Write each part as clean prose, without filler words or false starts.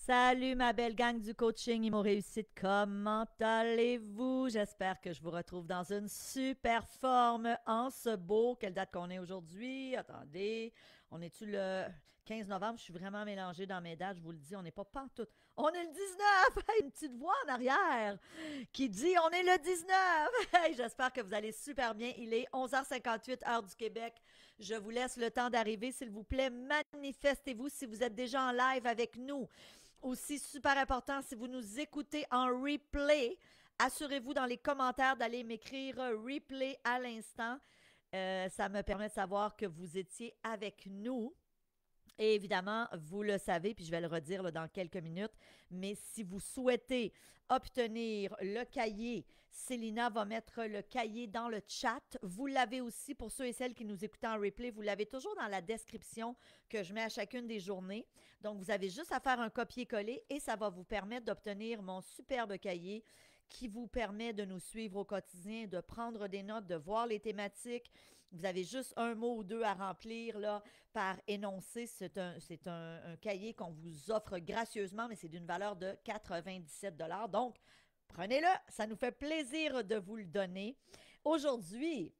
Salut ma belle gang du coaching Imo Réussite, comment allez-vous? J'espère que je vous retrouve dans une super forme en ce beau. Quelle date qu'on est aujourd'hui? Attendez, on est-tu le 15 novembre? Je suis vraiment mélangée dans mes dates, je vous le dis, on n'est pas pantoute. On est le 19! Hey, une petite voix en arrière qui dit on est le 19! Hey, j'espère que vous allez super bien. Il est 11h58 heure du Québec. Je vous laisse le temps d'arriver, s'il vous plaît. Manifestez-vous si vous êtes déjà en live avec nous. Aussi, super important, si vous nous écoutez en replay, assurez-vous dans les commentaires d'aller m'écrire replay à l'instant. Ça me permet de savoir que vous étiez avec nous. Et évidemment, vous le savez, puis je vais le redire là, dans quelques minutes, mais si vous souhaitez obtenir le cahier, Célina va mettre le cahier dans le chat. Vous l'avez aussi pour ceux et celles qui nous écoutent en replay. Vous l'avez toujours dans la description que je mets à chacune des journées. Donc, vous avez juste à faire un copier-coller et ça va vous permettre d'obtenir mon superbe cahier qui vous permet de nous suivre au quotidien, de prendre des notes, de voir les thématiques. Vous avez juste un mot ou deux à remplir là, par énoncé. C'est un cahier qu'on vous offre gracieusement, mais c'est d'une valeur de 97 dollars. Donc, prenez-le. Ça nous fait plaisir de vous le donner. Aujourd'hui,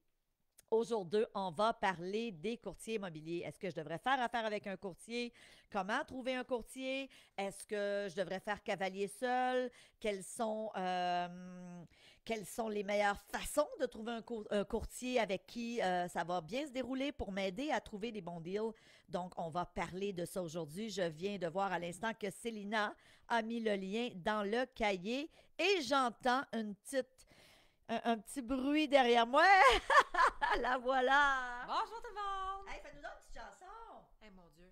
au jour 2, on va parler des courtiers immobiliers. Est-ce que je devrais faire affaire avec un courtier? Comment trouver un courtier? Est-ce que je devrais faire cavalier seul? Quelles sont les meilleures façons de trouver un courtier avec qui ça va bien se dérouler pour m'aider à trouver des bons deals? Donc, on va parler de ça aujourd'hui. Je viens de voir à l'instant que Célina a mis le lien dans le cahier et j'entends un petit bruit derrière moi. La voilà! Bonjour tout le monde! Hey, fais-nous donc une petite chanson! Eh mon Dieu!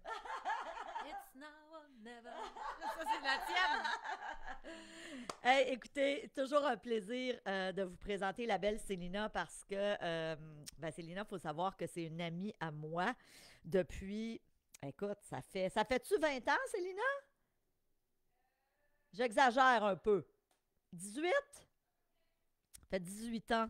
It's now or never! Ça, c'est la tienne! Hey, écoutez, toujours un plaisir de vous présenter la belle Célina parce que, Célina, il faut savoir que c'est une amie à moi depuis, écoute, ça fait-tu 20 ans, Célina? J'exagère un peu. 18? Ça fait 18 ans.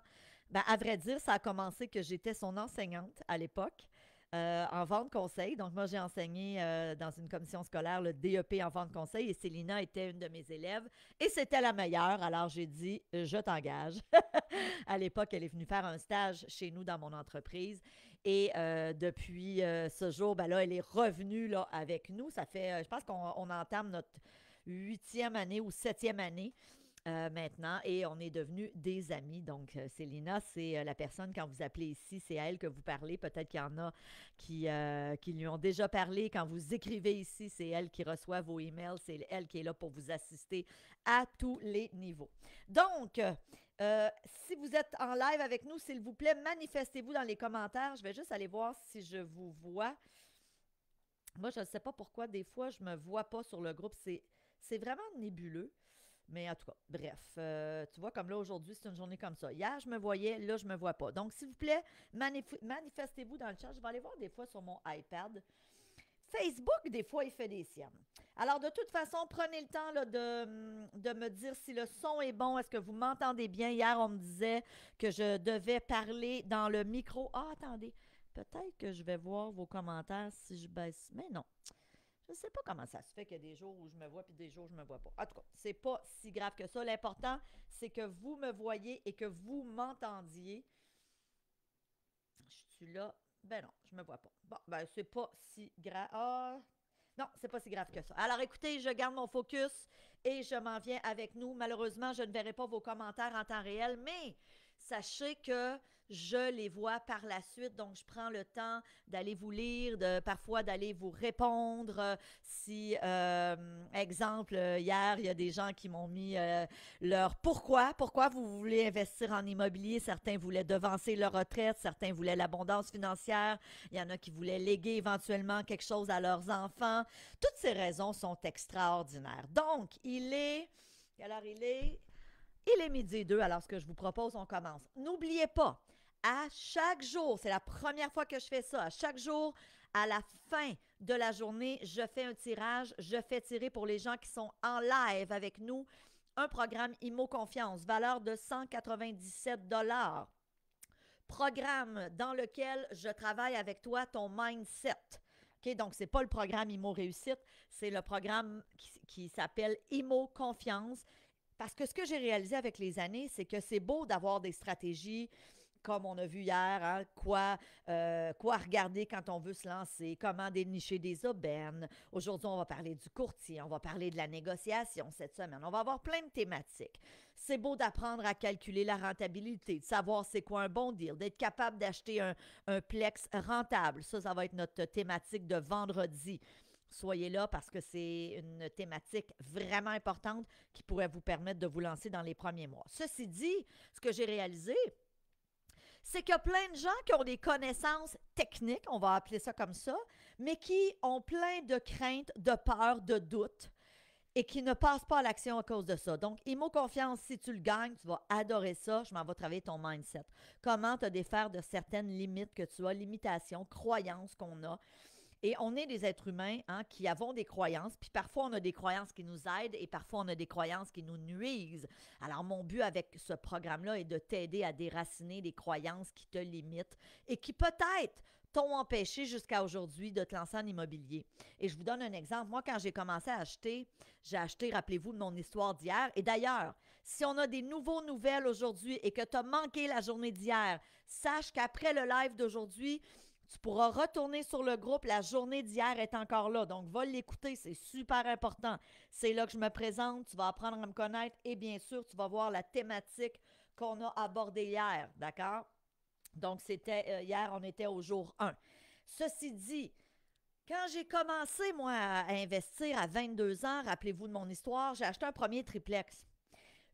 Ben, à vrai dire, ça a commencé que j'étais son enseignante à l'époque en vente conseil. Donc, moi, j'ai enseigné dans une commission scolaire le DEP en vente conseil et Célina était une de mes élèves et c'était la meilleure. Alors, j'ai dit, je t'engage. À l'époque, elle est venue faire un stage chez nous dans mon entreprise et depuis ce jour, ben là, elle est revenue là, avec nous. Ça fait, je pense qu'on entame notre 8e année ou 7e année maintenant et on est devenus des amis. Donc, Célina, c'est la personne, quand vous appelez ici, c'est à elle que vous parlez. Peut-être qu'il y en a qui lui ont déjà parlé. Quand vous écrivez ici, c'est elle qui reçoit vos emails. C'est elle qui est là pour vous assister à tous les niveaux. Donc, si vous êtes en live avec nous, s'il vous plaît, manifestez-vous dans les commentaires. Je vais juste aller voir si je vous vois. Moi, je ne sais pas pourquoi, des fois, je ne me vois pas sur le groupe. C'est vraiment nébuleux. Mais en tout cas, bref, tu vois, comme là aujourd'hui, c'est une journée comme ça. Hier, je me voyais, là, je ne me vois pas. Donc, s'il vous plaît, manifestez-vous dans le chat. Je vais aller voir des fois sur mon iPad. Facebook, des fois, il fait des siennes. Alors, de toute façon, prenez le temps là, de me dire si le son est bon. Est-ce que vous m'entendez bien? Hier, on me disait que je devais parler dans le micro. Ah, attendez, peut-être que je vais voir vos commentaires si je baisse. Mais non. Je ne sais pas comment ça se fait qu'il y a des jours où je me vois puis des jours où je ne me vois pas. En tout cas, c'est pas si grave que ça. L'important, c'est que vous me voyez et que vous m'entendiez. Je suis là. Ben non, je me vois pas. Bon, ben c'est pas si grave. Ah, non, c'est pas si grave que ça. Alors écoutez, je garde mon focus et je m'en viens avec nous. Malheureusement, je ne verrai pas vos commentaires en temps réel, mais sachez que je les vois par la suite. Donc, je prends le temps d'aller vous lire, parfois d'aller vous répondre. Si, exemple, hier, il y a des gens qui m'ont mis leur pourquoi vous voulez investir en immobilier. Certains voulaient devancer leur retraite, certains voulaient l'abondance financière. Il y en a qui voulaient léguer éventuellement quelque chose à leurs enfants. Toutes ces raisons sont extraordinaires. Donc, quelle heure il est? Il est midi et 2, alors ce que je vous propose, on commence. N'oubliez pas, à chaque jour, c'est la première fois que je fais ça, à chaque jour, à la fin de la journée, je fais un tirage, je fais tirer pour les gens qui sont en live avec nous un programme Immo Confiance, valeur de 197 dollars. Programme dans lequel je travaille avec toi ton mindset. OK? Donc, ce n'est pas le programme IMO Réussite, c'est le programme qui s'appelle IMO Confiance. Parce que ce que j'ai réalisé avec les années, c'est que c'est beau d'avoir des stratégies comme on a vu hier, hein, quoi regarder quand on veut se lancer, comment dénicher des aubaines. Aujourd'hui, on va parler du courtier, on va parler de la négociation cette semaine. On va avoir plein de thématiques. C'est beau d'apprendre à calculer la rentabilité, de savoir c'est quoi un bon deal, d'être capable d'acheter un Plex rentable. Ça va être notre thématique de vendredi. Soyez là parce que c'est une thématique vraiment importante qui pourrait vous permettre de vous lancer dans les premiers mois. Ceci dit, ce que j'ai réalisé, c'est qu'il y a plein de gens qui ont des connaissances techniques, on va appeler ça comme ça, mais qui ont plein de craintes, de peurs, de doutes et qui ne passent pas à l'action à cause de ça. Donc, IMO Confiance, si tu le gagnes, tu vas adorer ça. Je m'en vais travailler ton mindset. Comment te défaire de certaines limites que tu as, limitations, croyances qu'on a. Et on est des êtres humains hein, qui avons des croyances, puis parfois on a des croyances qui nous aident et parfois on a des croyances qui nous nuisent. Alors mon but avec ce programme-là est de t'aider à déraciner des croyances qui te limitent et qui peut-être t'ont empêché jusqu'à aujourd'hui de te lancer en immobilier. Et je vous donne un exemple. Moi, quand j'ai commencé à acheter, j'ai acheté, rappelez-vous de mon histoire d'hier. Et d'ailleurs, si on a des nouvelles aujourd'hui et que tu as manqué la journée d'hier, sache qu'après le live d'aujourd'hui, tu pourras retourner sur le groupe. La journée d'hier est encore là. Donc, va l'écouter. C'est super important. C'est là que je me présente. Tu vas apprendre à me connaître. Et bien sûr, tu vas voir la thématique qu'on a abordée hier. D'accord? Donc, c'était hier, on était au jour 1. Ceci dit, quand j'ai commencé, moi, à investir à 22 ans, rappelez-vous de mon histoire, j'ai acheté un premier triplex.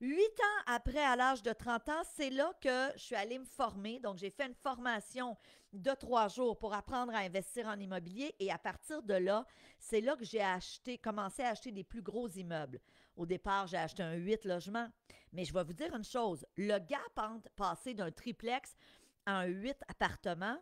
8 ans après, à l'âge de 30 ans, c'est là que je suis allée me former. Donc, j'ai fait une formation de 3 jours pour apprendre à investir en immobilier. Et à partir de là, c'est là que j'ai commencé à acheter des plus gros immeubles. Au départ, j'ai acheté un 8 logements. Mais je vais vous dire une chose, le gap entre passer d'un triplex à un 8 appartements,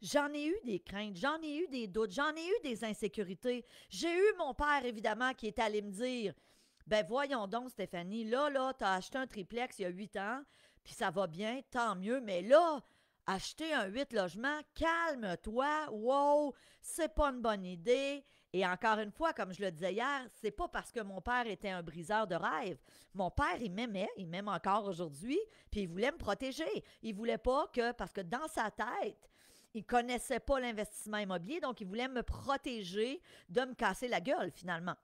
j'en ai eu des craintes, j'en ai eu des doutes, j'en ai eu des insécurités. J'ai eu mon père, évidemment, qui est allé me dire « Ben voyons donc, Stéphanie, là, tu as acheté un triplex il y a 8 ans, puis ça va bien, tant mieux, mais là, acheter un 8 logements, calme-toi, wow, c'est pas une bonne idée. » Et encore une fois, comme je le disais hier, c'est pas parce que mon père était un briseur de rêve. Mon père, il m'aime encore aujourd'hui, puis il voulait me protéger. Il voulait pas que, parce que dans sa tête, il connaissait pas l'investissement immobilier, donc il voulait me protéger de me casser la gueule finalement.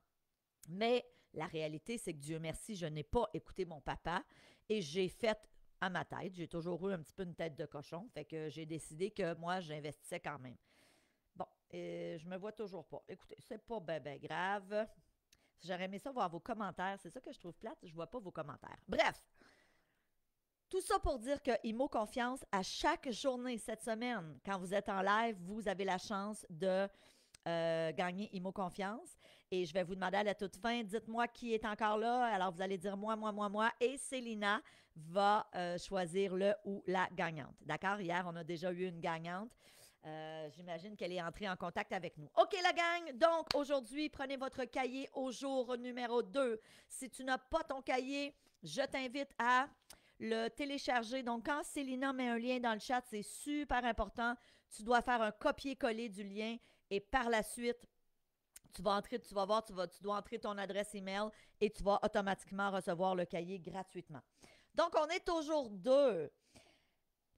Mais la réalité, c'est que Dieu merci, je n'ai pas écouté mon papa et j'ai fait à ma tête. J'ai toujours eu un petit peu une tête de cochon, fait que j'ai décidé que moi, j'investissais quand même. Bon, je me vois toujours pas. Écoutez, c'est pas ben grave. J'aurais aimé ça voir vos commentaires. C'est ça que je trouve plate, je vois pas vos commentaires. Bref, tout ça pour dire que IMO Confiance, à chaque journée cette semaine, quand vous êtes en live, vous avez la chance de gagner IMO Confiance. Et je vais vous demander à la toute fin, dites-moi qui est encore là. Alors, vous allez dire moi. Et Célina va choisir le ou la gagnante. D'accord? Hier, on a déjà eu une gagnante. J'imagine qu'elle est entrée en contact avec nous. OK, la gang! Donc, aujourd'hui, prenez votre cahier au jour numéro 2. Si tu n'as pas ton cahier, je t'invite à le télécharger. Donc, quand Célina met un lien dans le chat, c'est super important. Tu dois faire un copier-coller du lien et par la suite, tu dois entrer ton adresse email et tu vas automatiquement recevoir le cahier gratuitement. Donc, on est au jour 2.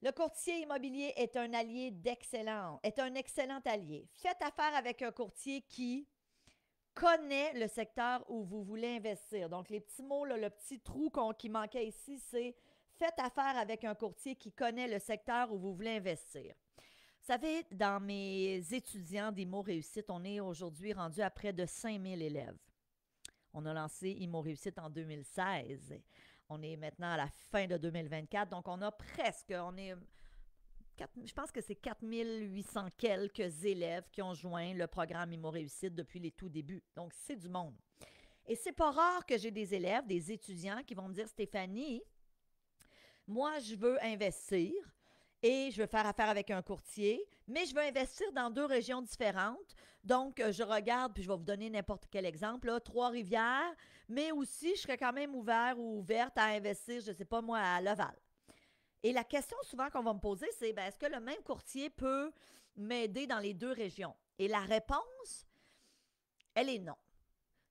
Le courtier immobilier est un excellent allié. Faites affaire avec un courtier qui connaît le secteur où vous voulez investir. Donc, les petits mots, là, le petit trou qui manquait ici, c'est faites affaire avec un courtier qui connaît le secteur où vous voulez investir. Vous savez, dans mes étudiants d'IMO Réussite, on est aujourd'hui rendu à près de 5000 élèves. On a lancé IMO Réussite en 2016. On est maintenant à la fin de 2024, donc je pense que c'est 4800 quelques élèves qui ont joint le programme IMO Réussite depuis les tout débuts. Donc, c'est du monde. Et c'est pas rare que j'ai des élèves, des étudiants qui vont me dire « Stéphanie, moi, je veux investir. » Et je veux faire affaire avec un courtier, mais je veux investir dans 2 régions différentes. Donc, je regarde, puis je vais vous donner n'importe quel exemple, là, Trois-Rivières, mais aussi, je serais quand même ouvert ou ouverte à investir, je ne sais pas moi, à Laval. Et la question souvent qu'on va me poser, c'est, est-ce que le même courtier peut m'aider dans les 2 régions? Et la réponse, elle est non.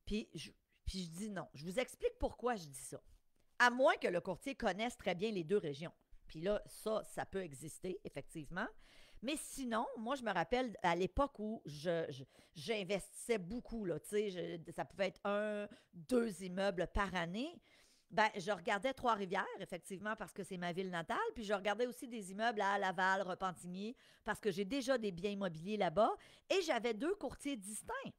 Puis je dis non. Je vous explique pourquoi je dis ça. À moins que le courtier connaisse très bien les deux régions. Puis là, ça peut exister, effectivement. Mais sinon, moi, je me rappelle à l'époque où j'investissais beaucoup, là, ça pouvait être 1, 2 immeubles par année. Ben, je regardais Trois-Rivières, effectivement, parce que c'est ma ville natale. Puis je regardais aussi des immeubles à Laval, Repentigny, parce que j'ai déjà des biens immobiliers là-bas. Et j'avais 2 courtiers distincts.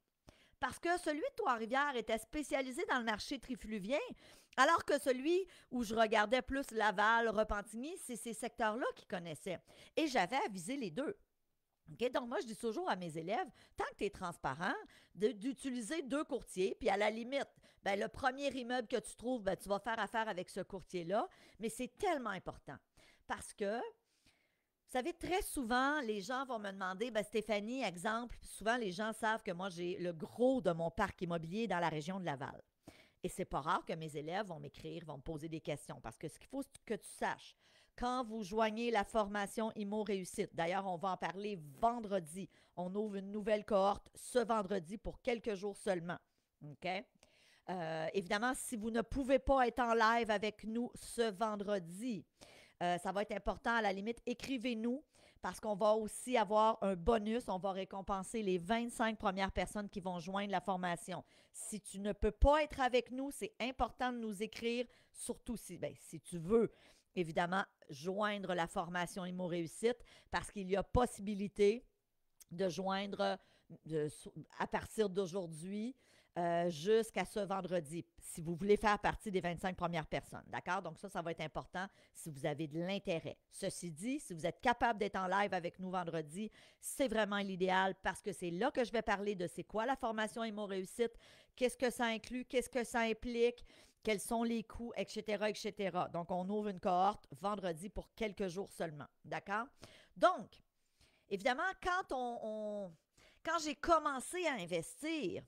Parce que celui de Trois-Rivières était spécialisé dans le marché trifluvien, alors que celui où je regardais plus Laval, Repentigny, c'est ces secteurs-là qu'ils connaissaient. Et j'avais avisé les deux. OK? Donc, moi, je dis toujours à mes élèves, tant que tu es transparent, d'utiliser 2 courtiers, puis à la limite, ben, le premier immeuble que tu trouves, ben, tu vas faire affaire avec ce courtier-là, mais c'est tellement important parce que vous savez, très souvent, les gens vont me demander, ben Stéphanie, exemple, souvent les gens savent que moi, j'ai le gros de mon parc immobilier dans la région de Laval. Et c'est pas rare que mes élèves vont m'écrire, vont me poser des questions. Parce que ce qu'il faut que tu saches, quand vous joignez la formation IMO Réussite, d'ailleurs, on va en parler vendredi. On ouvre une nouvelle cohorte ce vendredi pour quelques jours seulement. OK? Évidemment, si vous ne pouvez pas être en live avec nous ce vendredi, ça va être important. À la limite, écrivez-nous parce qu'on va aussi avoir un bonus. On va récompenser les 25 premières personnes qui vont joindre la formation. Si tu ne peux pas être avec nous, c'est important de nous écrire, surtout si tu veux, évidemment, joindre la formation IMO Réussite parce qu'il y a possibilité de joindre à partir d'aujourd'hui jusqu'à ce vendredi, si vous voulez faire partie des 25 premières personnes. D'accord? Donc ça va être important si vous avez de l'intérêt. Ceci dit, si vous êtes capable d'être en live avec nous vendredi, c'est vraiment l'idéal parce que c'est là que je vais parler de c'est quoi la formation IMO Réussite, qu'est-ce que ça inclut, qu'est-ce que ça implique, quels sont les coûts, etc., etc. Donc, on ouvre une cohorte vendredi pour quelques jours seulement. D'accord? Donc, évidemment, quand j'ai commencé à investir,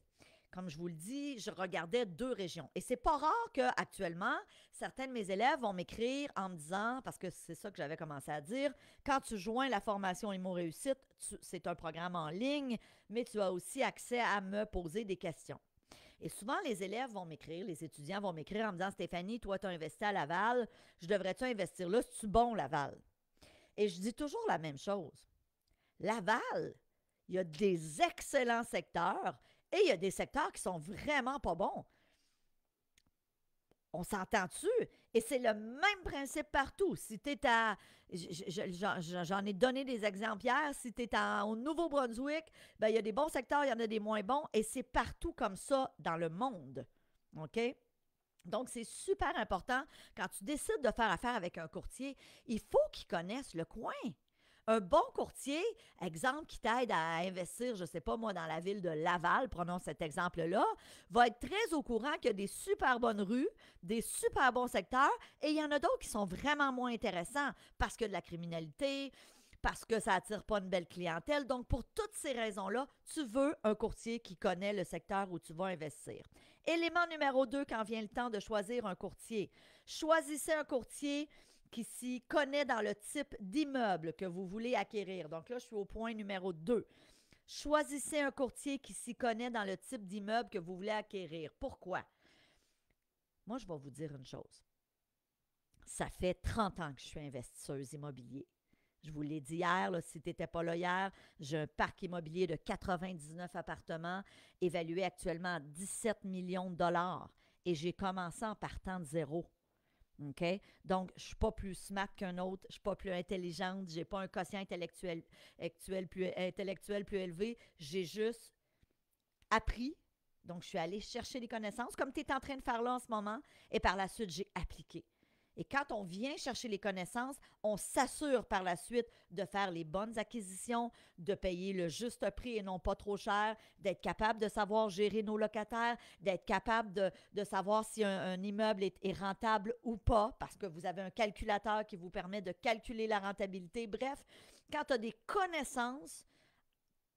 comme je vous le dis, je regardais 2 régions. Et c'est pas rare qu'actuellement, certains de mes élèves vont m'écrire en me disant, parce que c'est ça que j'avais commencé à dire, quand tu joins la formation IMO Réussite, c'est un programme en ligne, mais tu as aussi accès à me poser des questions. Et souvent, les élèves vont m'écrire, les étudiants vont m'écrire en me disant, Stéphanie, toi, tu as investi à Laval, je devrais-tu investir là? C'est-tu bon, Laval? Et je dis toujours la même chose. Laval, il y a des excellents secteurs et il y a des secteurs qui sont vraiment pas bons. On s'entend-tu? Et c'est le même principe partout. Si tu es à... J'en ai donné des exemples hier. Si tu es au Nouveau-Brunswick, ben, il y a des bons secteurs, il y en a des moins bons. Et c'est partout comme ça dans le monde. OK? Donc, c'est super important quand tu décides de faire affaire avec un courtier, il faut qu'il connaisse le coin. Un bon courtier, exemple, qui t'aide à investir, je ne sais pas moi, dans la ville de Laval, prenons cet exemple-là, va être très au courant qu'il y a des super bonnes rues, des super bons secteurs, et il y en a d'autres qui sont vraiment moins intéressants parce que de la criminalité, parce que ça n'attire pas une belle clientèle. Donc, pour toutes ces raisons-là, tu veux un courtier qui connaît le secteur où tu vas investir. Élément numéro 2, quand vient le temps de choisir un courtier. Choisissez un courtier qui s'y connaît dans le type d'immeuble que vous voulez acquérir. Donc là, je suis au point numéro 2. Choisissez un courtier qui s'y connaît dans le type d'immeuble que vous voulez acquérir. Pourquoi? Moi, je vais vous dire une chose. Ça fait 30 ans que je suis investisseuse immobilier. Je vous l'ai dit hier, là, si tu n'étais pas là hier, j'ai un parc immobilier de 99 appartements évalué actuellement à 17 millions de dollars et j'ai commencé en partant de zéro. OK? Donc, je ne suis pas plus smart qu'un autre, je ne suis pas plus intelligente, je n'ai pas un quotient intellectuel plus élevé, j'ai juste appris. Donc, je suis allée chercher des connaissances, comme tu es en train de faire là en ce moment, et par la suite, j'ai appliqué. Et quand on vient chercher les connaissances, on s'assure par la suite de faire les bonnes acquisitions, de payer le juste prix et non pas trop cher, d'être capable de savoir gérer nos locataires, d'être capable de savoir si un immeuble est rentable ou pas, parce que vous avez un calculateur qui vous permet de calculer la rentabilité. Bref, quand tu as des connaissances,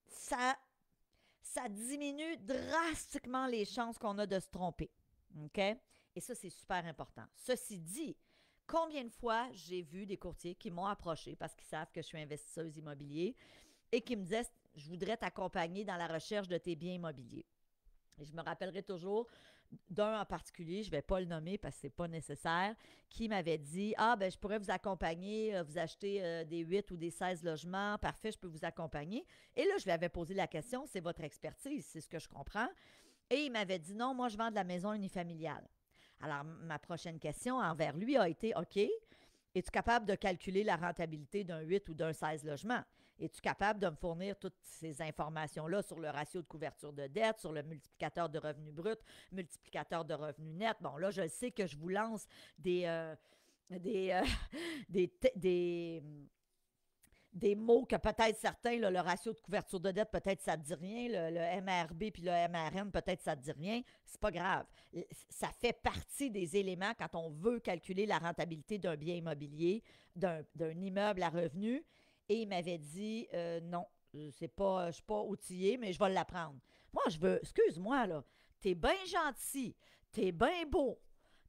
ça diminue drastiquement les chances qu'on a de se tromper. OK? Et ça, c'est super important. Ceci dit, combien de fois j'ai vu des courtiers qui m'ont approché parce qu'ils savent que je suis investisseuse immobilier et qui me disaient, je voudrais t'accompagner dans la recherche de tes biens immobiliers. Et je me rappellerai toujours d'un en particulier, je ne vais pas le nommer parce que ce n'est pas nécessaire, qui m'avait dit: ah, ben je pourrais vous accompagner, vous acheter des 8 ou des 16 logements, parfait, je peux vous accompagner. Et là, je lui avais posé la question: c'est votre expertise, c'est ce que je comprends. Et il m'avait dit: non, moi, je vends de la maison unifamiliale. Alors, ma prochaine question envers lui a été: OK, es-tu capable de calculer la rentabilité d'un 8 ou d'un 16 logements? Es-tu capable de me fournir toutes ces informations-là sur le ratio de couverture de dette, sur le multiplicateur de revenus bruts, multiplicateur de revenus nets? Bon, là, je sais que je vous lance des, des mots que peut-être certains, là, le ratio de couverture de dette, peut-être ça ne te dit rien, le MRB puis le MRN, peut-être ça ne te dit rien. C'est pas grave. Ça fait partie des éléments quand on veut calculer la rentabilité d'un bien immobilier, d'un immeuble à revenus. Et il m'avait dit: non, je ne suis pas outillé, mais je vais l'apprendre. Moi, je veux, excuse-moi, là, t'es bien gentil, t'es bien beau,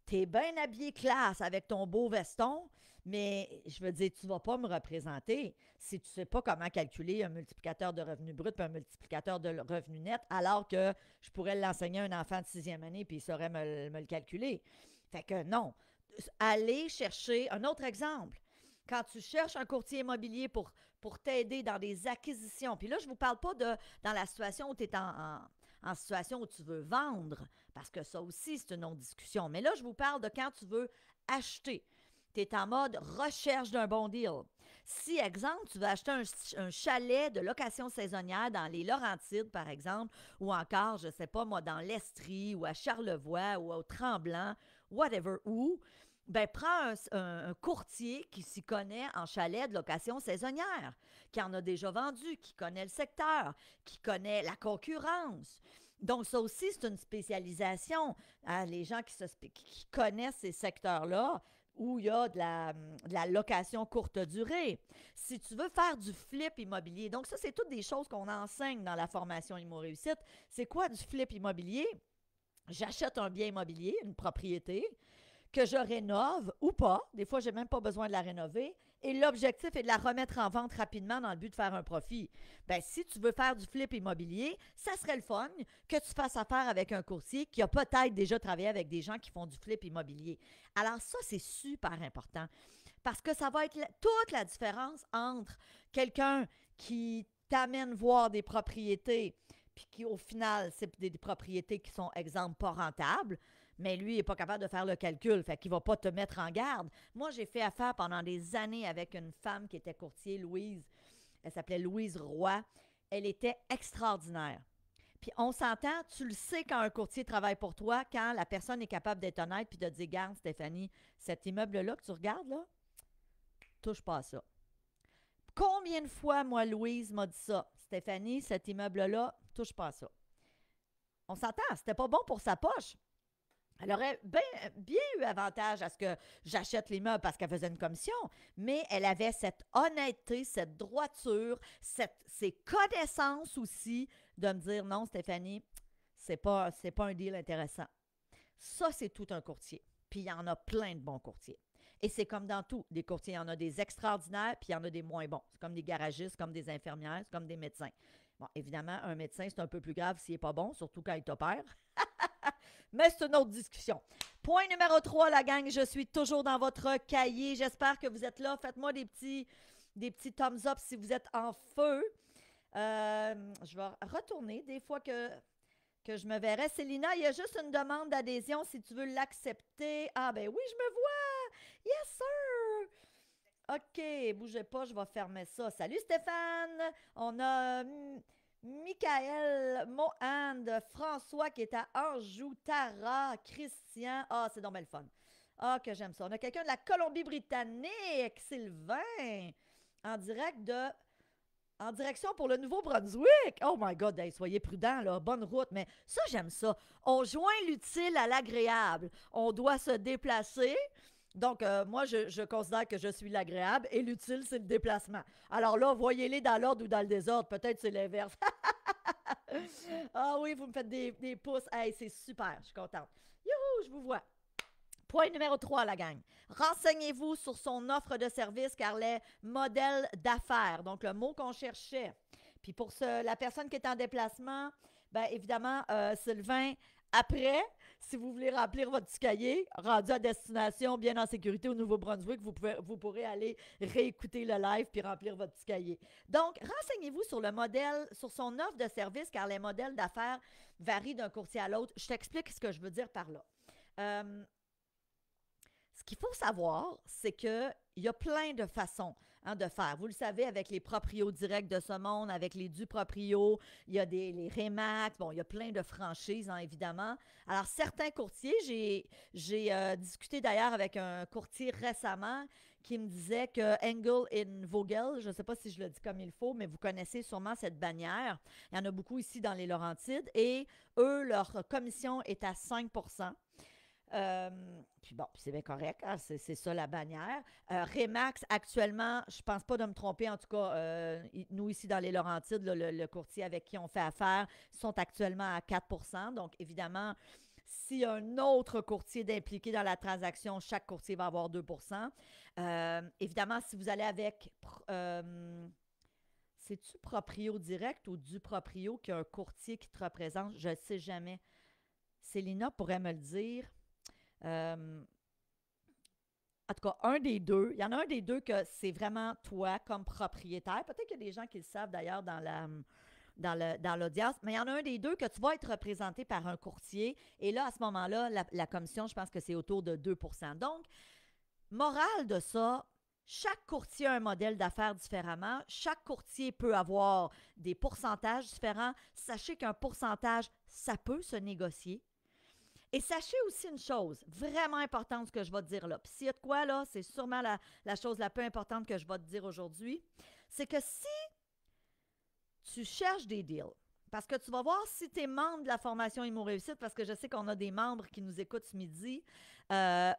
t'es bien habillé classe avec ton beau veston, mais je veux dire, tu ne vas pas me représenter si tu ne sais pas comment calculer un multiplicateur de revenus bruts et un multiplicateur de revenus nets, alors que je pourrais l'enseigner à un enfant de 6e année puis il saurait me le calculer. Fait que non. Allez chercher un autre exemple. Quand tu cherches un courtier immobilier pour t'aider dans des acquisitions, puis là, je ne vous parle pas dans la situation où tu es en situation où tu veux vendre, parce que ça aussi, c'est une autre discussion. Mais là, je vous parle de quand tu veux acheter. Tu es en mode recherche d'un bon deal. Si, exemple, tu veux acheter un chalet de location saisonnière dans les Laurentides, par exemple, ou encore, je ne sais pas moi, dans l'Estrie, ou à Charlevoix, ou au Tremblant, whatever, où, ben prends un courtier qui s'y connaît en chalet de location saisonnière, qui en a déjà vendu, qui connaît le secteur, qui connaît la concurrence. Donc, ça aussi, c'est une spécialisation. Hein, les gens qui connaissent ces secteurs-là, où il y a de la location courte durée. Si tu veux faire du flip immobilier, donc ça, c'est toutes des choses qu'on enseigne dans la formation Immo Réussite. C'est quoi du flip immobilier? J'achète un bien immobilier, une propriété, que je rénove ou pas. Des fois, je n'ai même pas besoin de la rénover. Et l'objectif est de la remettre en vente rapidement dans le but de faire un profit. Bien, si tu veux faire du flip immobilier, ça serait le fun que tu fasses affaire avec un courtier qui a peut-être déjà travaillé avec des gens qui font du flip immobilier. Alors ça, c'est super important parce que ça va être toute la différence entre quelqu'un qui t'amène voir des propriétés puis qui, au final, c'est des propriétés qui sont, exemple, pas rentables, mais lui, il n'est pas capable de faire le calcul, fait qu'il ne va pas te mettre en garde. Moi, j'ai fait affaire pendant des années avec une femme qui était courtier, Louise. Elle s'appelait Louise Roy. Elle était extraordinaire. Puis on s'entend, tu le sais quand un courtier travaille pour toi, quand la personne est capable d'être honnête puis de dire: garde, Stéphanie, cet immeuble-là que tu regardes, là, touche pas à ça. Combien de fois, moi, Louise m'a dit ça? Stéphanie, cet immeuble-là, touche pas à ça. On s'entend, c'était pas bon pour sa poche. Elle aurait bien eu avantage à ce que j'achète l'immeuble parce qu'elle faisait une commission, mais elle avait cette honnêteté, cette droiture, ces connaissances aussi de me dire: non, Stéphanie, c'est pas un deal intéressant. Ça, c'est tout un courtier. Puis il y en a plein de bons courtiers. Et c'est comme dans tout. Des courtiers, il y en a des extraordinaires, puis il y en a des moins bons. C'est comme des garagistes, comme des infirmières, c'est comme des médecins. Bon, évidemment, un médecin, c'est un peu plus grave s'il n'est pas bon, surtout quand il t'opère. Mais c'est une autre discussion. Point numéro 3, la gang, je suis toujours dans votre cahier. J'espère que vous êtes là. Faites-moi des petits thumbs up si vous êtes en feu. Je vais retourner des fois que je me verrai. Célina, il y a juste une demande d'adhésion si tu veux l'accepter. Ah ben oui, je me vois. Yes, sir. OK, bougez pas, je vais fermer ça. Salut Stéphane. On a Michael, Mohand, François qui est à Anjou, Tara, Christian. Ah, c'est donc bien le fun. Ah, que j'aime ça. On a quelqu'un de la Colombie-Britannique, Sylvain, en direction pour le Nouveau-Brunswick. Oh my God, hey, soyez prudents, là. Bonne route. Mais ça, j'aime ça. On joint l'utile à l'agréable. On doit se déplacer. Donc, moi, je considère que je suis l'agréable et l'utile, c'est le déplacement. Alors là, voyez-les dans l'ordre ou dans le désordre. Peut-être c'est l'inverse. Ah oui, vous me faites des pouces. Hey, c'est super, je suis contente. Youhou, je vous vois. Point numéro 3, la gang. Renseignez-vous sur son offre de service car les modèles d'affaires, donc le mot qu'on cherchait. Puis Puis pour la personne qui est en déplacement, bien évidemment, Sylvain, après, si vous voulez remplir votre petit cahier, rendu à destination, bien en sécurité au Nouveau-Brunswick, vous pourrez aller réécouter le live puis remplir votre petit cahier. Donc, renseignez-vous sur le modèle, sur son offre de service, car les modèles d'affaires varient d'un courtier à l'autre. Je t'explique ce que je veux dire par là. Ce qu'il faut savoir, c'est qu'il y a plein de façons de faire. Vous le savez, avec les proprios directs de ce monde, avec les du-proprios, il y a les Remax, bon, il y a plein de franchises, évidemment. Alors, certains courtiers, j'ai discuté d'ailleurs avec un courtier récemment qui me disait que Engel Vogel, je ne sais pas si je le dis comme il faut, mais vous connaissez sûrement cette bannière. Il y en a beaucoup ici dans les Laurentides et eux, leur commission est à 5%. Puis bon, c'est bien correct, c'est ça la bannière. Remax, actuellement, je pense pas de me tromper, en tout cas, nous ici dans les Laurentides, le courtier avec qui on fait affaire, sont actuellement à 4%. Donc, évidemment, si un autre courtier est impliqué dans la transaction, chaque courtier va avoir 2%. Évidemment, si vous allez avec... c'est-tu proprio direct ou du proprio qui a un courtier qui te représente? Je ne sais jamais. Célina pourrait me le dire. En tout cas, un des deux. Il y en a un des deux que c'est vraiment toi comme propriétaire. Peut-être qu'il y a des gens qui le savent d'ailleurs dans l'audience, mais il y en a un des deux que tu vas être représenté par un courtier. Et là, à ce moment-là, la commission, je pense que c'est autour de 2%. Donc, morale de ça, chaque courtier a un modèle d'affaires différemment. Chaque courtier peut avoir des pourcentages différents. Sachez qu'un pourcentage, ça peut se négocier. Et sachez aussi une chose, vraiment importante ce que je vais te dire là. Puis s'il y a de quoi là, c'est sûrement la chose la plus importante que je vais te dire aujourd'hui, c'est que si tu cherches des deals, parce que tu vas voir si tu es membre de la formation Immo Réussite, parce que je sais qu'on a des membres qui nous écoutent ce midi,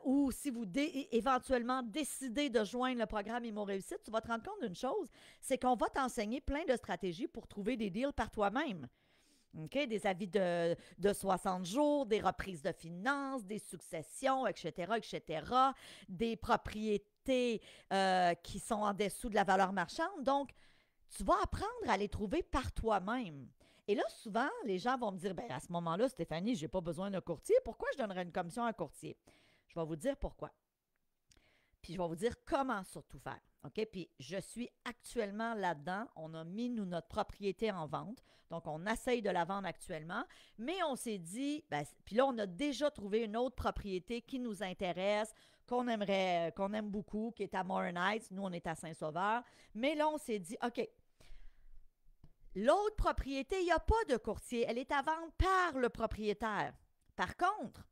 ou si vous éventuellement décidez de joindre le programme Immo Réussite, tu vas te rendre compte d'une chose, c'est qu'on va t'enseigner plein de stratégies pour trouver des deals par toi-même. Okay? Des avis de 60 jours, des reprises de finances, des successions, etc., etc., des propriétés qui sont en dessous de la valeur marchande. Donc, tu vas apprendre à les trouver par toi-même. Et là, souvent, les gens vont me dire, bien, à ce moment-là, Stéphanie, je n'ai pas besoin d'un courtier. Pourquoi je donnerais une commission à un courtier? Je vais vous dire pourquoi. Puis, je vais vous dire comment surtout faire. OK? Puis, je suis actuellement là-dedans. On a mis, nous, notre propriété en vente. Donc, on essaye de la vendre actuellement. Mais on s'est dit, ben, puis là, on a déjà trouvé une autre propriété qui nous intéresse, qu'on aime beaucoup, qui est à Morin Heights. Nous, on est à Saint-Sauveur. Mais là, on s'est dit, OK, l'autre propriété, il n'y a pas de courtier. Elle est à vendre par le propriétaire. Par contre,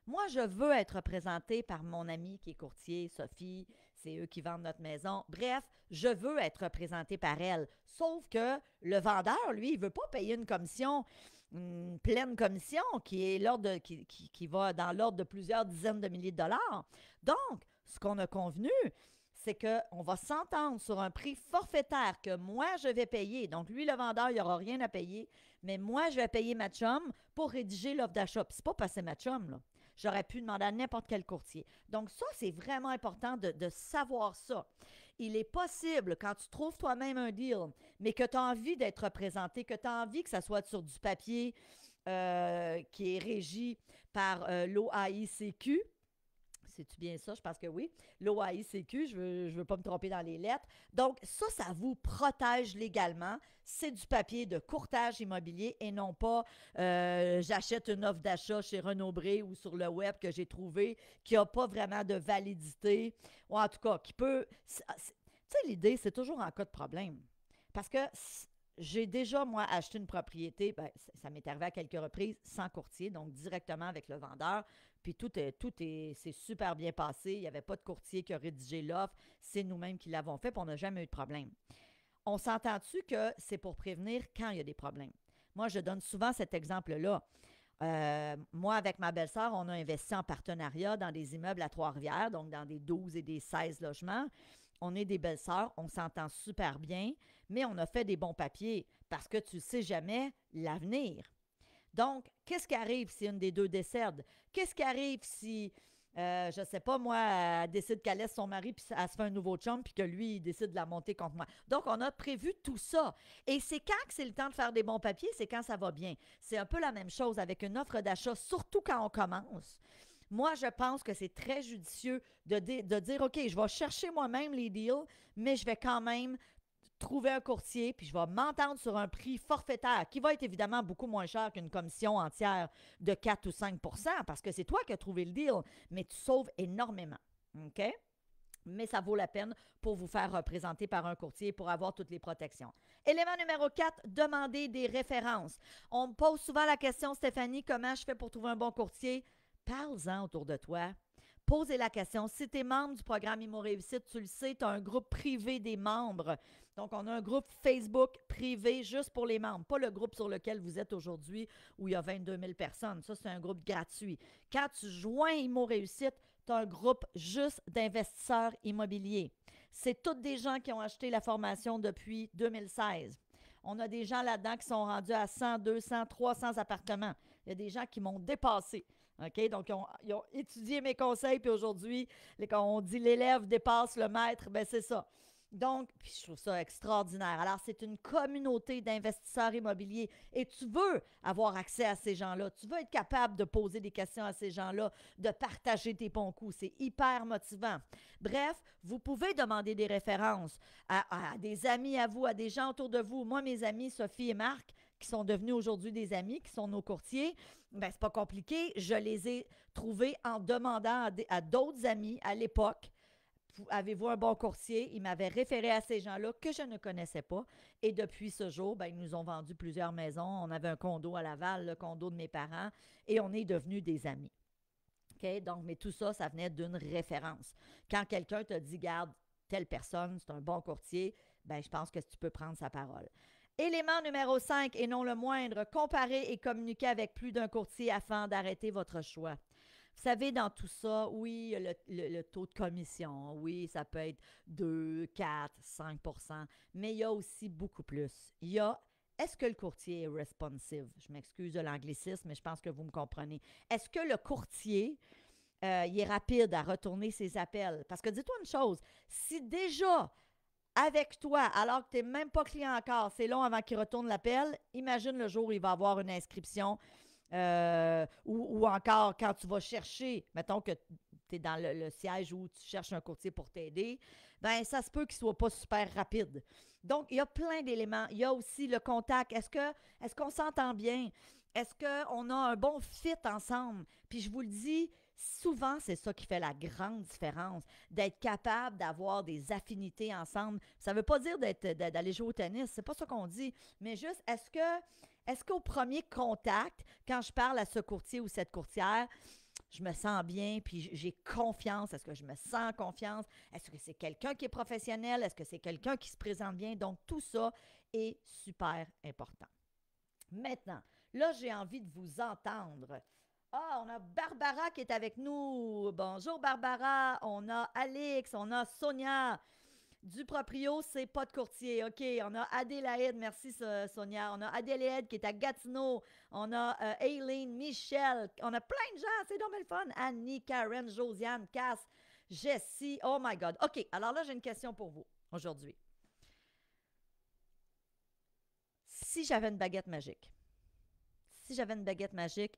moi, je veux être représentée par mon ami qui est courtier, Sophie. C'est eux qui vendent notre maison. Bref, je veux être représentée par elle. Sauf que le vendeur, lui, il ne veut pas payer une pleine commission qui va dans l'ordre de plusieurs dizaines de milliers de dollars. Donc, ce qu'on a convenu, c'est qu'on va s'entendre sur un prix forfaitaire que moi, je vais payer. Donc, lui, le vendeur, il n'aura rien à payer, mais moi, je vais payer ma chum pour rédiger l'offre d'achat. Puis, c'est pas passer ma chum, là. J'aurais pu demander à n'importe quel courtier. Donc, ça, c'est vraiment important de savoir ça. Il est possible, quand tu trouves toi-même un deal, mais que tu as envie d'être représenté, que tu as envie que ça soit sur du papier qui est régi par l'OAICQ. C'est-tu bien ça? Je pense que oui. L'OAICQ, je veux pas me tromper dans les lettres. Donc, ça vous protège légalement. C'est du papier de courtage immobilier et non pas j'achète une offre d'achat chez Renaud-Bré ou sur le web que j'ai trouvé qui n'a pas vraiment de validité ou en tout cas qui peut... Tu sais, l'idée, c'est toujours en cas de problème. Parce que j'ai déjà, moi, acheté une propriété, ben, ça m'est arrivé à quelques reprises, sans courtier, donc directement avec le vendeur. Puis c'est super bien passé. Il n'y avait pas de courtier qui a rédigé l'offre. C'est nous-mêmes qui l'avons fait, puis on n'a jamais eu de problème. On s'entend-tu que c'est pour prévenir quand il y a des problèmes? Moi, je donne souvent cet exemple-là. Moi, avec ma belle-sœur, on a investi en partenariat dans des immeubles à Trois-Rivières, donc dans des 12 et des 16 logements. On est des belles-sœurs, on s'entend super bien, mais on a fait des bons papiers parce que tu ne sais jamais l'avenir. Donc, qu'est-ce qui arrive si une des deux décède? Qu'est-ce qui arrive si Je sais pas, moi, elle décide qu'elle laisse son mari, puis elle se fait un nouveau chum, puis que lui, il décide de la monter contre moi. Donc, on a prévu tout ça. Et c'est quand que c'est le temps de faire des bons papiers, c'est quand ça va bien. C'est un peu la même chose avec une offre d'achat, surtout quand on commence. Moi, je pense que c'est très judicieux de dire, OK, je vais chercher moi-même les deals, mais je vais quand même trouver un courtier, puis je vais m'entendre sur un prix forfaitaire qui va être évidemment beaucoup moins cher qu'une commission entière de 4 ou 5 parce que c'est toi qui as trouvé le deal, mais tu sauves énormément. OK? Mais ça vaut la peine pour vous faire représenter par un courtier pour avoir toutes les protections. Élément numéro 4, demandez des références. On me pose souvent la question, Stéphanie, comment je fais pour trouver un bon courtier? Parle-en autour de toi. Posez la question. Si tu es membre du programme Imo Réussite, tu le sais, tu as un groupe privé des membres. Donc, on a un groupe Facebook privé juste pour les membres, pas le groupe sur lequel vous êtes aujourd'hui où il y a 22 000 personnes. Ça, c'est un groupe gratuit. Quand tu joins Imo Réussite, tu as un groupe juste d'investisseurs immobiliers. C'est tous des gens qui ont acheté la formation depuis 2016. On a des gens là-dedans qui sont rendus à 100, 200, 300 appartements. Il y a des gens qui m'ont dépassé. OK? Donc, ils ont étudié mes conseils, puis aujourd'hui, quand on dit l'élève dépasse le maître, ben c'est ça. Donc, puis je trouve ça extraordinaire. Alors, c'est une communauté d'investisseurs immobiliers et tu veux avoir accès à ces gens-là. Tu veux être capable de poser des questions à ces gens-là, de partager tes bons coups. C'est hyper motivant. Bref, vous pouvez demander des références à des amis à vous, à des gens autour de vous. Moi, mes amis Sophie et Marc, qui sont devenus aujourd'hui des amis, qui sont nos courtiers, ben c'est pas compliqué. Je les ai trouvés en demandant à d'autres amis à l'époque. Avez-vous un bon courtier? Ils m'avaient référé à ces gens-là que je ne connaissais pas. Et depuis ce jour, ben, ils nous ont vendu plusieurs maisons. On avait un condo à Laval, le condo de mes parents, et on est devenus des amis. OK? Donc, mais tout ça, ça venait d'une référence. Quand quelqu'un te dit, garde, telle personne, c'est un bon courtier, ben, je pense que tu peux prendre sa parole. Élément numéro 5, et non le moindre, comparer et communiquer avec plus d'un courtier afin d'arrêter votre choix. Vous savez, dans tout ça, oui, le taux de commission, oui, ça peut être 2, 4, 5 mais il y a aussi beaucoup plus. Il y a, est-ce que le courtier est responsive? Je m'excuse de l'anglicisme, mais je pense que vous me comprenez. Est-ce que le courtier, il est rapide à retourner ses appels? Parce que dis-toi une chose, si déjà avec toi, alors que tu n'es même pas client encore, c'est long avant qu'il retourne l'appel, imagine le jour où il va avoir une inscription ou encore quand tu vas chercher, mettons que tu es dans le siège où tu cherches un courtier pour t'aider, ben ça se peut qu'il ne soit pas super rapide. Donc, il y a plein d'éléments. Il y a aussi le contact. Est-ce qu'on s'entend bien? Est-ce qu'on a un bon fit ensemble? Puis je vous le dis, souvent, c'est ça qui fait la grande différence, d'être capable d'avoir des affinités ensemble. Ça ne veut pas dire d'aller jouer au tennis, c'est pas ça qu'on dit, mais juste, est-ce qu'au premier contact, quand je parle à ce courtier ou cette courtière, je me sens bien, puis j'ai confiance. Est-ce que je me sens en confiance? Est-ce que c'est quelqu'un qui est professionnel? Est-ce que c'est quelqu'un qui se présente bien? Donc, tout ça est super important. Maintenant, là, j'ai envie de vous entendre. Ah, on a Barbara qui est avec nous. Bonjour Barbara. On a Alix, on a Sonia. Du proprio, c'est pas de courtier. OK, on a Adélaïde, merci Sonia. On a Adélaïde qui est à Gatineau. On a Aileen, Michel. On a plein de gens, c'est dommage le fun. Annie, Karen, Josiane, Cass, Jessie. Oh my God. OK, alors là, j'ai une question pour vous aujourd'hui. Si j'avais une baguette magique,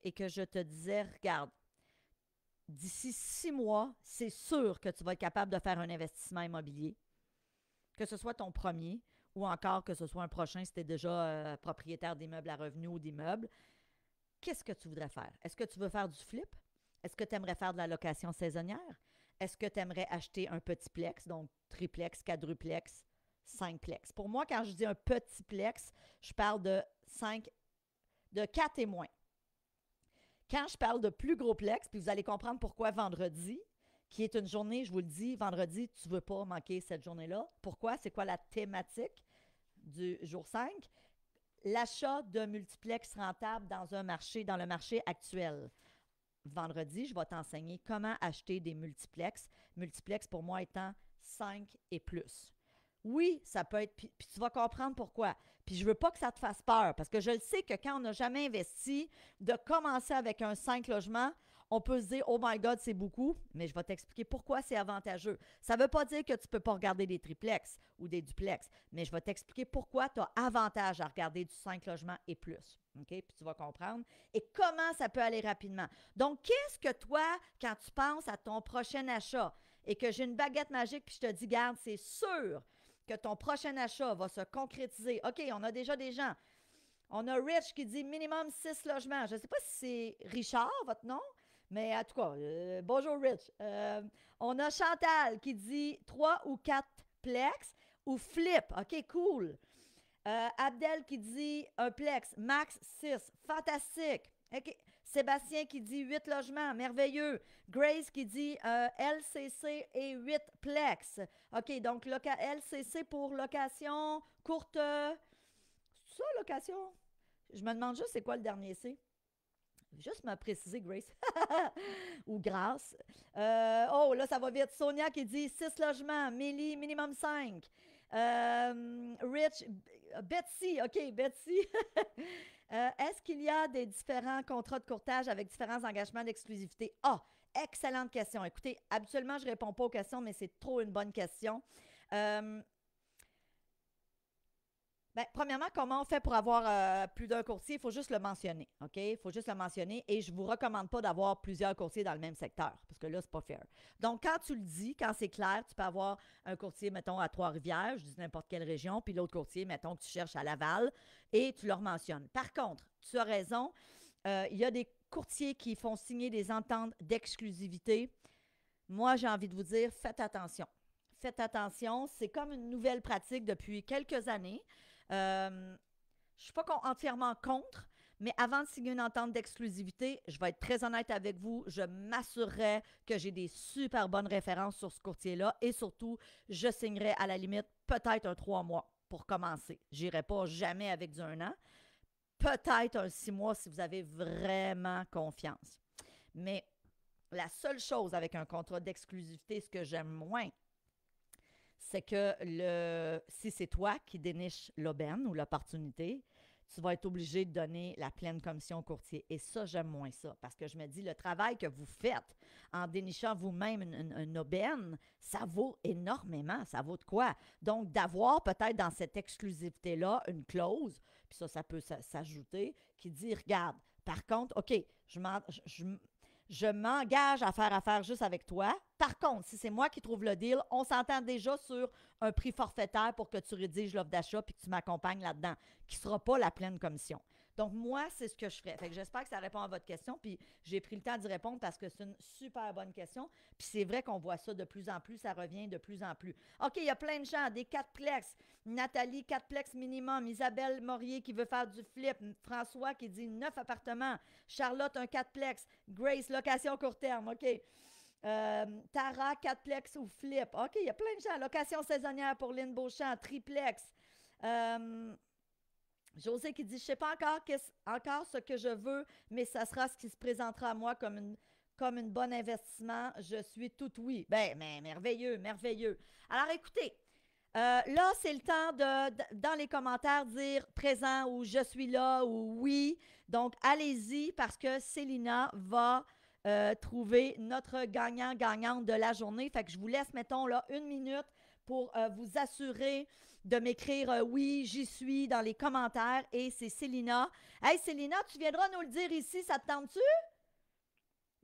et que je te disais, regarde, d'ici 6 mois, c'est sûr que tu vas être capable de faire un investissement immobilier, que ce soit ton premier ou encore que ce soit un prochain si tu es déjà propriétaire d'immeubles à revenus ou d'immeubles, qu'est-ce que tu voudrais faire? Est-ce que tu veux faire du flip? Est-ce que tu aimerais faire de la location saisonnière? Est-ce que tu aimerais acheter un petit plex, donc triplex, quadruplex, 5plex? Pour moi, quand je dis un petit plex, je parle de 4 et moins. Quand je parle de plus gros plex, puis vous allez comprendre pourquoi vendredi, qui est une journée, je vous le dis, vendredi, tu ne veux pas manquer cette journée-là. Pourquoi? C'est quoi la thématique du jour 5? L'achat d'un multiplex rentable dans le marché actuel. Vendredi, je vais t'enseigner comment acheter des multiplex. Multiplex, pour moi, étant 5 et plus. Oui, ça peut être, puis tu vas comprendre pourquoi. Puis je veux pas que ça te fasse peur, parce que je le sais que quand on n'a jamais investi, de commencer avec un 5 logements, on peut se dire, oh my God, c'est beaucoup, mais je vais t'expliquer pourquoi c'est avantageux. Ça ne veut pas dire que tu ne peux pas regarder des triplex ou des duplex, mais je vais t'expliquer pourquoi tu as avantage à regarder du 5 logements et plus. OK? Puis tu vas comprendre. Et comment ça peut aller rapidement. Donc, qu'est-ce que toi, quand tu penses à ton prochain achat et que j'ai une baguette magique puis je te dis, garde, c'est sûr que ton prochain achat va se concrétiser. OK, on a déjà des gens. On a Rich qui dit minimum 6 logements. Je ne sais pas si c'est Richard, votre nom, mais en tout cas, bonjour Rich. On a Chantal qui dit 3 ou 4 plex ou flip. OK, cool. Abdel qui dit un plex, max 6. Fantastique. OK. Sébastien qui dit 8 logements, merveilleux. Grace qui dit LCC et 8 plex. OK, donc LCC pour location courte. C'est ça, location? Je me demande juste c'est quoi le dernier C. Juste me préciser, Grace. Ou Grâce. Oh, là, ça va vite. Sonia qui dit 6 logements. Mélie, minimum 5. Rich, Betsy. OK, Betsy. Est-ce qu'il y a des différents contrats de courtage avec différents engagements d'exclusivité? Ah, excellente question. Écoutez, habituellement, je ne réponds pas aux questions, mais c'est trop une bonne question. Premièrement, comment on fait pour avoir plus d'un courtier? Il faut juste le mentionner, OK? Il faut juste le mentionner et je ne vous recommande pas d'avoir plusieurs courtiers dans le même secteur parce que là, ce n'est pas fair. Donc, quand tu le dis, quand c'est clair, tu peux avoir un courtier, mettons, à Trois-Rivières, je dis n'importe quelle région, puis l'autre courtier, mettons, que tu cherches à Laval et tu leur mentionnes. Par contre, tu as raison, il y a des courtiers qui font signer des ententes d'exclusivité. Moi, j'ai envie de vous dire, faites attention. Faites attention, c'est comme une nouvelle pratique depuis quelques années. Je ne suis pas entièrement contre, mais avant de signer une entente d'exclusivité, je vais être très honnête avec vous, je m'assurerai que j'ai des super bonnes références sur ce courtier-là et surtout, je signerai à la limite peut-être un 3 mois pour commencer. Je n'irai pas jamais avec du 1 an. Peut-être un 6 mois si vous avez vraiment confiance. Mais la seule chose avec un contrat d'exclusivité, ce que j'aime moins, c'est que si c'est toi qui déniches l'aubaine ou l'opportunité, tu vas être obligé de donner la pleine commission au courtier. Et ça, j'aime moins ça parce que je me dis, le travail que vous faites en dénichant vous-même une aubaine, ça vaut énormément. Ça vaut de quoi? Donc, d'avoir peut-être dans cette exclusivité-là une clause, puis ça peut s'ajouter, qui dit, regarde, par contre, OK, je m'engage à faire affaire juste avec toi. Par contre, si c'est moi qui trouve le deal, on s'entend déjà sur un prix forfaitaire pour que tu rédiges l'offre d'achat puis que tu m'accompagnes là-dedans, qui ne sera pas la pleine commission. Donc, moi, c'est ce que je ferais. Fait que j'espère que ça répond à votre question. Puis, j'ai pris le temps d'y répondre parce que c'est une super bonne question. Puis, c'est vrai qu'on voit ça de plus en plus. Ça revient de plus en plus. OK, il y a plein de gens, des 4plex. Nathalie, 4plex minimum. Isabelle Morier qui veut faire du flip. François qui dit 9 appartements. Charlotte, un 4plex. Grace, location court terme. OK. Tara, 4plex ou flip. OK, il y a plein de gens. Location saisonnière pour Lynn Beauchamp. Triplex. José qui dit, je ne sais pas encore ce que je veux, mais ça sera ce qui se présentera à moi comme une bonne investissement. Je suis tout oui. Ben, mais merveilleux, merveilleux. Alors, écoutez, là, c'est le temps dans les commentaires, dire présent ou je suis là ou oui. Donc, allez-y parce que Célina va trouver notre gagnant-gagnante de la journée. Fait que je vous laisse, mettons, là, 1 minute pour vous assurer de m'écrire oui, j'y suis dans les commentaires. Et c'est Célina. Hey, Célina, tu viendras nous le dire ici, ça te tente-tu?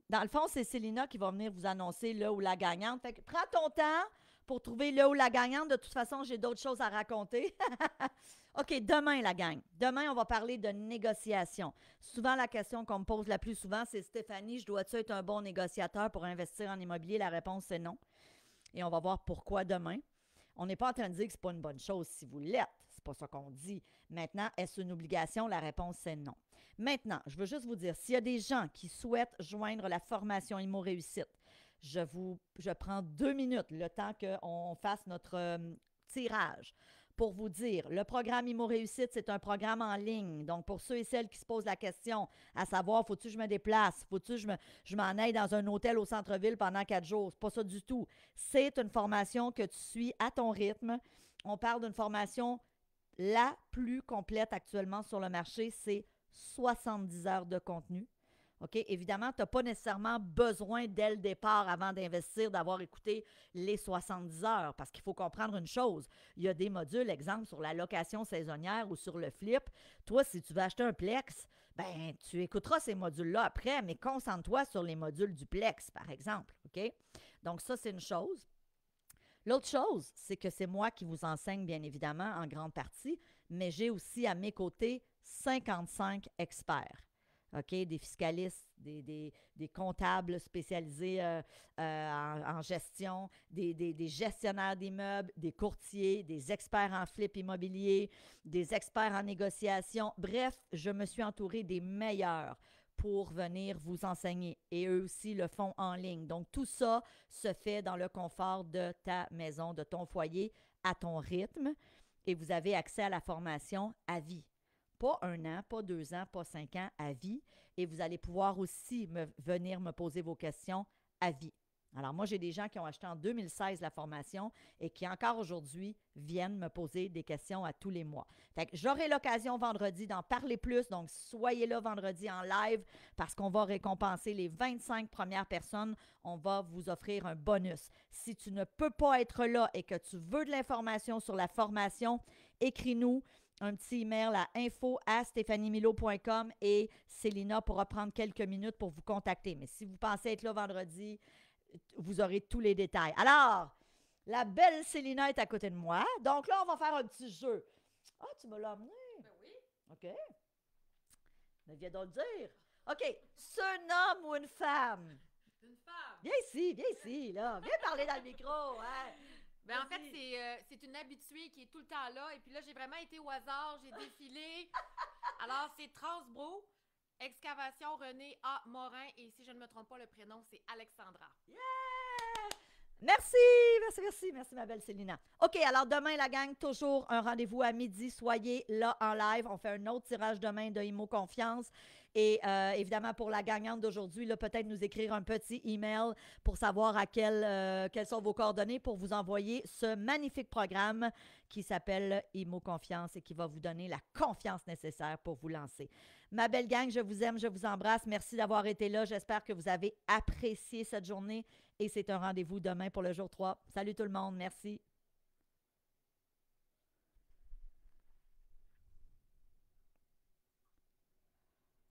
Dans le fond, c'est Célina qui va venir vous annoncer le ou la gagnante. Fait que prends ton temps pour trouver le ou la gagnante. De toute façon, j'ai d'autres choses à raconter. OK, demain, la gang. Demain, on va parler de négociation. Souvent, la question qu'on me pose la plus souvent, c'est Stéphanie, je dois-tu être un bon négociateur pour investir en immobilier? La réponse, c'est non. Et on va voir pourquoi demain. On n'est pas en train de dire que ce n'est pas une bonne chose si vous l'êtes. C'est pas ça qu'on dit. Maintenant, est-ce une obligation? La réponse, c'est non. Maintenant, je veux juste vous dire, s'il y a des gens qui souhaitent joindre la formation Immo Réussite, je prends 2 minutes, le temps qu'on fasse notre tirage, pour vous dire, le programme Immo Réussite, c'est un programme en ligne. Donc, pour ceux et celles qui se posent la question, à savoir, faut-tu que je me déplace? Faut-tu que je m'en aille dans un hôtel au centre-ville pendant 4 jours? C'est pas ça du tout. C'est une formation que tu suis à ton rythme. On parle d'une formation la plus complète actuellement sur le marché. C'est 70 heures de contenu. OK? Évidemment, tu n'as pas nécessairement besoin dès le départ, avant d'investir, d'avoir écouté les 70 heures, parce qu'il faut comprendre une chose. Il y a des modules, exemple, sur la location saisonnière ou sur le flip. Toi, si tu veux acheter un Plex, ben tu écouteras ces modules-là après, mais concentre-toi sur les modules du Plex, par exemple. OK? Donc, ça, c'est une chose. L'autre chose, c'est que c'est moi qui vous enseigne, bien évidemment, en grande partie, mais j'ai aussi à mes côtés 55 experts. OK? Des fiscalistes, des comptables spécialisés en gestion, des gestionnaires d'immeubles, des courtiers, des experts en flip immobilier, des experts en négociation. Bref, je me suis entourée des meilleurs pour venir vous enseigner. Et eux aussi le font en ligne. Donc, tout ça se fait dans le confort de ta maison, de ton foyer, à ton rythme. Et vous avez accès à la formation à vie. Pas 1 an, pas 2 ans, pas 5 ans, à vie. Et vous allez pouvoir aussi venir me poser vos questions à vie. Alors, moi, j'ai des gens qui ont acheté en 2016 la formation et qui, encore aujourd'hui, viennent me poser des questions à tous les mois. Fait que j'aurai l'occasion vendredi d'en parler plus. Donc, soyez là vendredi en live parce qu'on va récompenser les 25 premières personnes. On va vous offrir un bonus. Si tu ne peux pas être là et que tu veux de l'information sur la formation, écris-nous un petit email à info@stephaniemilo.com et Célina pourra prendre quelques minutes pour vous contacter. Mais si vous pensez être là vendredi, vous aurez tous les détails. Alors, la belle Célina est à côté de moi. Donc là, on va faire un petit jeu. Ah, tu me l'as amené? Ben oui. OK. Mais viens donc le dire. OK. C'est un homme ou une femme? Une femme. Viens ici, là. Viens parler dans le micro. Hein? Ben en fait, c'est une habituée qui est tout le temps là. Et puis là, j'ai vraiment été au hasard. J'ai défilé. Alors, c'est Transbro, Excavation René A. Morin. Et si je ne me trompe pas, le prénom, c'est Alexandra. Yeah! Merci, ma belle Célina. OK, alors demain, la gang, toujours un rendez-vous à midi. Soyez là en live. On fait un autre tirage demain de Imo Confiance. Et évidemment, pour la gagnante d'aujourd'hui, là, peut-être nous écrire un petit email pour savoir quelles sont vos coordonnées pour vous envoyer ce magnifique programme qui s'appelle Imo Confiance et qui va vous donner la confiance nécessaire pour vous lancer. Ma belle gang, je vous aime, je vous embrasse. Merci d'avoir été là. J'espère que vous avez apprécié cette journée et c'est un rendez-vous demain pour le jour 3. Salut tout le monde. Merci.